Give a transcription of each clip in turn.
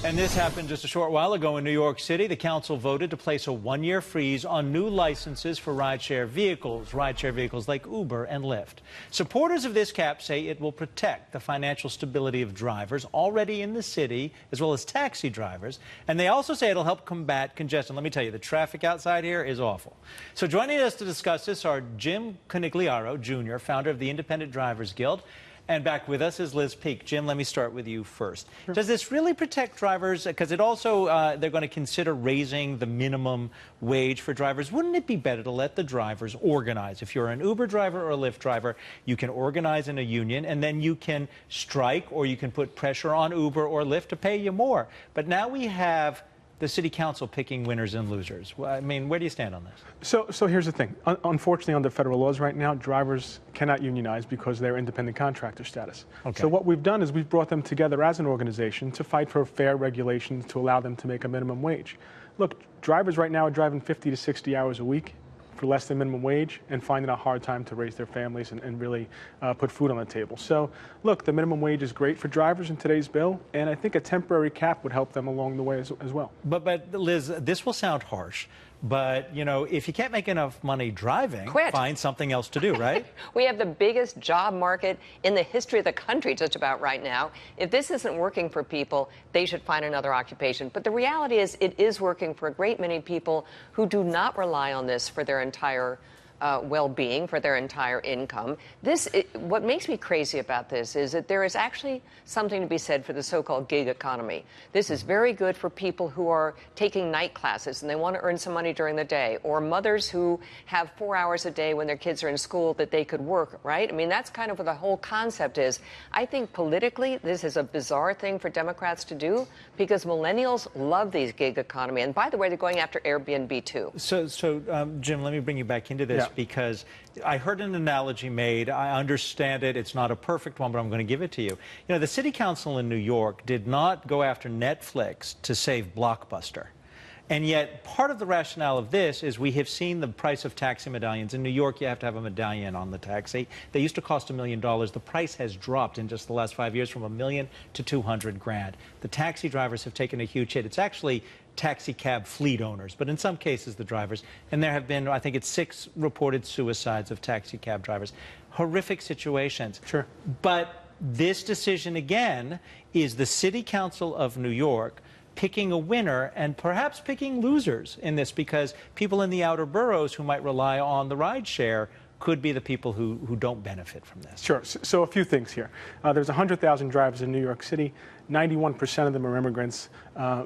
And this happened just a short while ago in New York City. The council voted to place a one-year freeze on new licenses for rideshare vehicles like Uber and Lyft. Supporters of this cap say it will protect the financial stability of drivers already in the city, as well as taxi drivers. And they also say it'll help combat congestion. Let me tell you, the traffic outside here is awful. So joining us to discuss this are Jim Conigliaro Jr., founder of the Independent Drivers Guild. And back with us is Liz Peek. Jim, let me start with you first. Sure. Does this really protect drivers? Because it also, they're going to consider raising the minimum wage for drivers. Wouldn't it be better to let the drivers organize? If you're an Uber driver or a Lyft driver, you can organize in a union, and then you can strike, or you can put pressure on Uber or Lyft to pay you more. But now we have the city council picking winners and losers. Well, I mean, where do you stand on this? So here's the thing. Unfortunately, under federal laws right now, drivers cannot unionize because they're independent contractor status. Okay. So what we've done is we've brought them together as an organization to fight for fair regulations to allow them to make a minimum wage. Look, drivers right now are driving 50 to 60 hours a week for less than minimum wage and finding a hard time to raise their families and really put food on the table. So, look, the minimum wage is great for drivers in today's bill, and I think a temporary cap would help them along the way as well. But Liz, this will sound harsh, but, you know, if you can't make enough money driving, quit. Find something else to do, right? We have the biggest job market in the history of the country just about right now. If this isn't working for people, they should find another occupation. But the reality is it is working for a great many people who do not rely on this for their entire well-being, for their entire income. What makes me crazy about this is that there is actually something to be said for the so-called gig economy. This is very good for people who are taking night classes and they want to earn some money during the day, or mothers who have 4 hours a day when their kids are in school that they could work, right? I mean, that's kind of what the whole concept is. I think politically this is a bizarre thing for Democrats to do because millennials love these gig economy. And by the way, they're going after Airbnb too. So Jim, let me bring you back into this. Yeah. Because I heard an analogy made. I understand it. It's not a perfect one, but I'm going to give it to you. You know, the city council in New York did not go after Netflix to save Blockbuster. And yet, part of the rationale of this is we have seen the price of taxi medallions. In New York, you have to have a medallion on the taxi. They used to cost $1 million. The price has dropped in just the last 5 years from $1 million to $200,000. The taxi drivers have taken a huge hit. It's actually taxi cab fleet owners, but in some cases the drivers. And there have been, I think it's 6 reported suicides of taxi cab drivers. Horrific situations. Sure. But this decision, again, is the City Council of New York picking a winner and perhaps picking losers in this, because people in the outer boroughs who might rely on the ride share could be the people who don't benefit from this. Sure. So a few things here. There's 100,000 drivers in New York City. 91% of them are immigrants.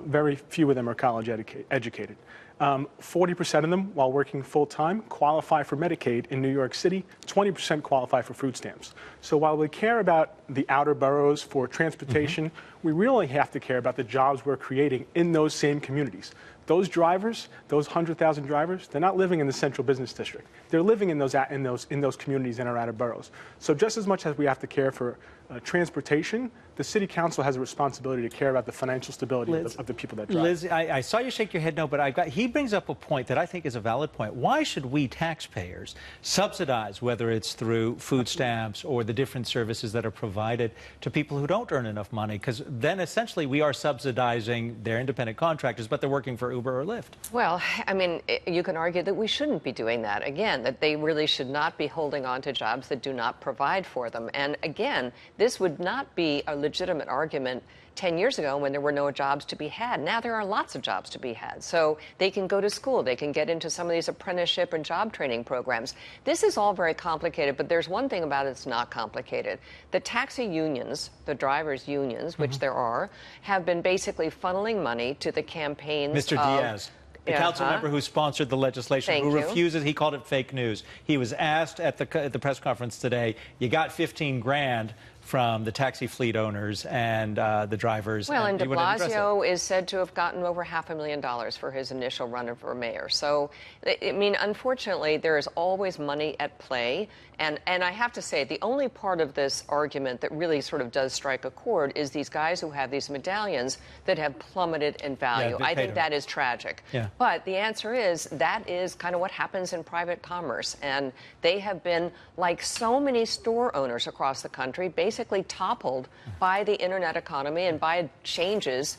Very few of them are college educated. 40% of them, while working full-time, qualify for Medicaid in New York City. 20% qualify for food stamps. So while we care about the outer boroughs for transportation, we really have to care about the jobs we're creating in those same communities. Those drivers, those 100,000 drivers, they're not living in the central business district. They're living in those communities in our outer boroughs. So just as much as we have to care for transportation, the city council has a responsibility to care about the financial stability of the people that drive. Liz, I saw you shake your head no, but he brings up a point that I think is a valid point. Why should we taxpayers subsidize, whether it's through food stamps or the different services that are provided to people who don't earn enough money? Because then essentially we are subsidizing their independent contractors, but they're working for Uber or Lyft. Well, I mean, you can argue that we shouldn't be doing that. Again, that they really should not be holding on to jobs that do not provide for them. And again, this would not be a legitimate argument 10 years ago when there were no jobs to be had. Now there are lots of jobs to be had. So they can go to school. They can get into some of these apprenticeship and job training programs. This is all very complicated, but there's one thing about it that's not complicated. The taxi unions, the drivers' unions, which there are, have been basically funneling money to the campaigns Mr. Diaz. The council member who sponsored the legislation, who refuses, he called it fake news. He was asked at the press conference today, you got 15 grand from the taxi fleet owners and the drivers. Well, and de Blasio is said to have gotten over $500,000 for his initial run for mayor. So, I mean, unfortunately, there is always money at play. And I have to say, the only part of this argument that really sort of does strike a chord is these guys who have these medallions that have plummeted in value. I think that is tragic. Yeah. But the answer is that is kind of what happens in private commerce. And they have been, like so many store owners across the country, basically toppled by the internet economy and by changes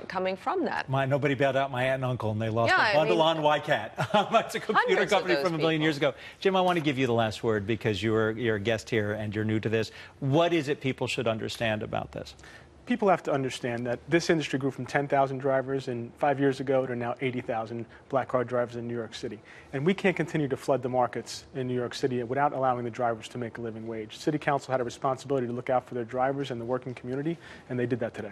coming from that. Nobody bailed out my aunt and uncle, and they lost Yeah, a bundle I mean, on YCAT. That's a computer hundreds of company those from a million people. years ago. Jim, I want to give you the last word because you're a guest here and you're new to this. What is it people should understand about this? People have to understand that this industry grew from 10,000 drivers 5 years ago to now 80,000 black card drivers in New York City. And we can't continue to flood the markets in New York City without allowing the drivers to make a living wage. City Council had a responsibility to look out for their drivers and the working community, and they did that today.